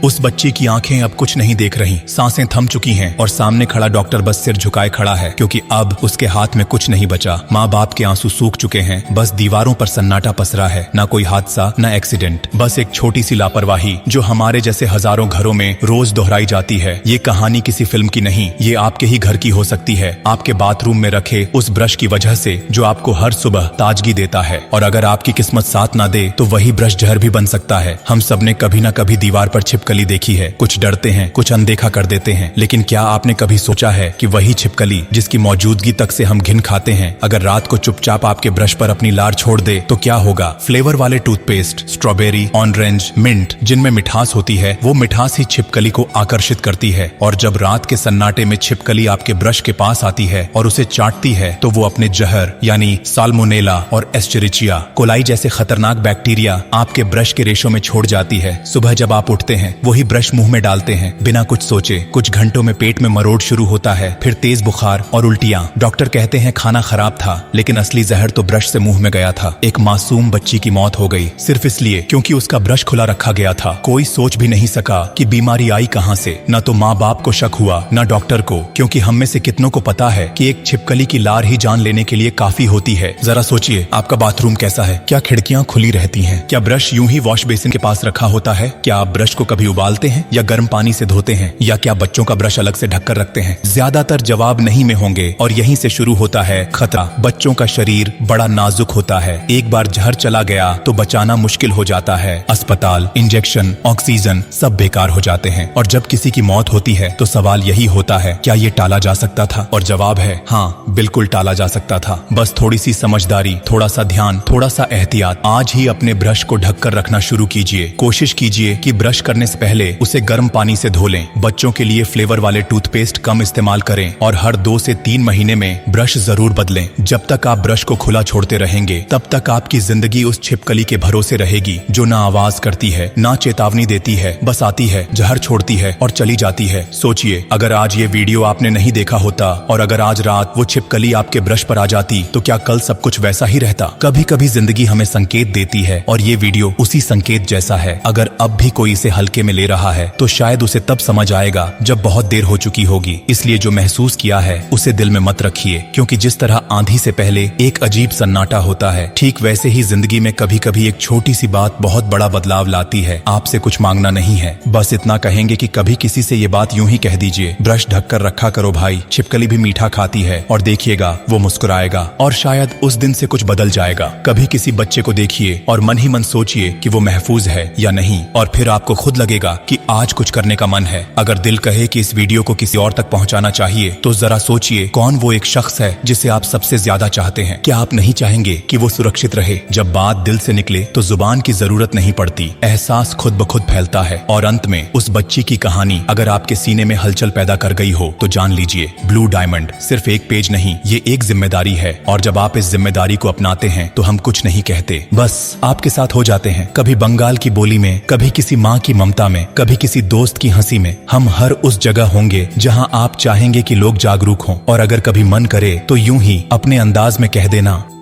उस बच्ची की आंखें अब कुछ नहीं देख रही, सांसें थम चुकी हैं और सामने खड़ा डॉक्टर बस सिर झुकाए खड़ा है, क्योंकि अब उसके हाथ में कुछ नहीं बचा। माँ बाप के आंसू सूख चुके हैं, बस दीवारों पर सन्नाटा पसरा है। ना कोई हादसा, ना एक्सीडेंट, बस एक छोटी सी लापरवाही जो हमारे जैसे हजारों घरों में रोज दोहराई जाती है। ये कहानी किसी फिल्म की नहीं, ये आपके ही घर की हो सकती है, आपके बाथरूम में रखे उस ब्रश की वजह से जो आपको हर सुबह ताजगी देता है। और अगर आपकी किस्मत साथ ना दे तो वही ब्रश जहर भी बन सकता है। हम सब ने कभी ना कभी दीवार पर छिपकली देखी है। कुछ डरते हैं, कुछ अनदेखा कर देते हैं, लेकिन क्या आपने कभी सोचा है कि वही छिपकली जिसकी मौजूदगी तक से हम घिन खाते हैं, अगर रात को चुपचाप आपके ब्रश पर अपनी लार छोड़ दे तो क्या होगा? फ्लेवर वाले टूथपेस्ट, स्ट्रॉबेरी, ऑरेंज, मिंट, जिनमें मिठास होती है, वो मिठास ही छिपकली को आकर्षित करती है। और जब रात के सन्नाटे में छिपकली आपके ब्रश के पास आती है और उसे चाटती है तो वो अपने जहर यानी साल्मोनेला और एस्चेरिचिया कोलाई जैसे खतरनाक बैक्टीरिया आपके ब्रश के रेशों में छोड़ जाती है। सुबह जब आप उठते हैं, वही ब्रश मुंह में डालते हैं बिना कुछ सोचे। कुछ घंटों में पेट में मरोड़ शुरू होता है, फिर तेज बुखार और उल्टियां। डॉक्टर कहते हैं खाना खराब था, लेकिन असली जहर तो ब्रश से मुंह में गया था। एक मासूम बच्ची की मौत हो गई सिर्फ इसलिए क्योंकि उसका ब्रश खुला रखा गया था। कोई सोच भी नहीं सका कि बीमारी आई कहां से। न तो माँ बाप को शक हुआ, न डॉक्टर को, क्योंकि हम में से कितनों को पता है कि एक छिपकली की लार ही जान लेने के लिए काफी होती है। जरा सोचिए, आपका बाथरूम कैसा है? क्या खिड़कियां खुली रहती हैं? क्या ब्रश यूं ही वॉश बेसिन के पास रखा होता है? क्या आप ब्रश को कभी उबालते हैं या गर्म पानी से धोते हैं? या क्या बच्चों का ब्रश अलग से ढककर रखते हैं? ज्यादातर जवाब नहीं में होंगे, और यहीं से शुरू होता है खतरा। बच्चों का शरीर बड़ा नाजुक होता है, एक बार जहर चला गया तो बचाना मुश्किल हो जाता है। अस्पताल, इंजेक्शन, ऑक्सीजन सब बेकार हो जाते हैं। और जब किसी की मौत होती है तो सवाल यही होता है, क्या ये टाला जा सकता था? और जवाब है हाँ, बिल्कुल टाला जा सकता था। बस थोड़ी सी समझदारी, थोड़ा सा ध्यान, थोड़ा सा एहतियात। आज ही अपने ब्रश को ढककर रखना शुरू कीजिए। कोशिश कीजिए कि ब्रश करने से पहले उसे गर्म पानी से धो लें। बच्चों के लिए फ्लेवर वाले टूथपेस्ट कम इस्तेमाल करें और हर 2 से 3 महीने में ब्रश जरूर बदलें। जब तक आप ब्रश को खुला छोड़ते रहेंगे, तब तक आपकी जिंदगी उस छिपकली के भरोसे रहेगी जो ना आवाज करती है, ना चेतावनी देती है, बस आती है, जहर छोड़ती है और चली जाती है। सोचिए, अगर आज ये वीडियो आपने नहीं देखा होता और अगर आज रात वो छिपकली आपके ब्रश पर आ जाती तो क्या कल सब कुछ वैसा ही रहता? कभी कभी जिंदगी हमें संकेत देती है और ये वीडियो उसी संकेत जैसा है। अगर अब भी कोई इसे हल्के में ले रहा है तो शायद उसे तब समझ आएगा जब बहुत देर हो चुकी होगी। इसलिए जो महसूस किया है उसे दिल में मत रखिए, क्योंकि जिस तरह आंधी से पहले एक अजीब सन्नाटा होता है, ठीक वैसे ही जिंदगी में कभी कभी एक छोटी सी बात बहुत बड़ा बदलाव लाती है। आपसे कुछ मांगना नहीं है, बस इतना कहेंगे कि कभी किसी से ये बात यूं ही कह दीजिए, ब्रश ढककर रखा करो भाई, छिपकली भी मीठा खाती है, और देखिएगा वो मुस्कुराएगा और शायद उस दिन से कुछ बदल जाएगा। कभी किसी बच्चे को देखिए और मन ही मन सोचिए कि वो महफूज है या नहीं, और फिर आपको खुद लगेगा कि आज कुछ करने का मन है। अगर दिल कहे कि इस वीडियो को किसी और तक पहुंचाना चाहिए तो जरा सोचिए, कौन वो एक शख्स है जिसे आप सबसे ज्यादा चाहते हैं? क्या आप नहीं चाहेंगे कि वो सुरक्षित रहे? जब बात दिल से निकले तो जुबान की जरूरत नहीं पड़ती, एहसास खुद ब खुद फैलता है। और अंत में उस बच्ची की कहानी अगर आपके सीने में हलचल पैदा कर गई हो तो जान लीजिए, ब्लू डायमंड सिर्फ एक पेज नहीं, ये एक जिम्मेदारी है। और जब आप इस जिम्मेदारी को अपनाते हैं तो हम कुछ नहीं कहते, बस आपके साथ हो जाते हैं। कभी बंगाल की बोली में, कभी किसी माँ की ममता में, कभी किसी दोस्त की हंसी में। हम हर उस जगह होंगे जहां आप चाहेंगे कि लोग जागरूक हों। और अगर कभी मन करे तो यूं ही अपने अंदाज में कह देना,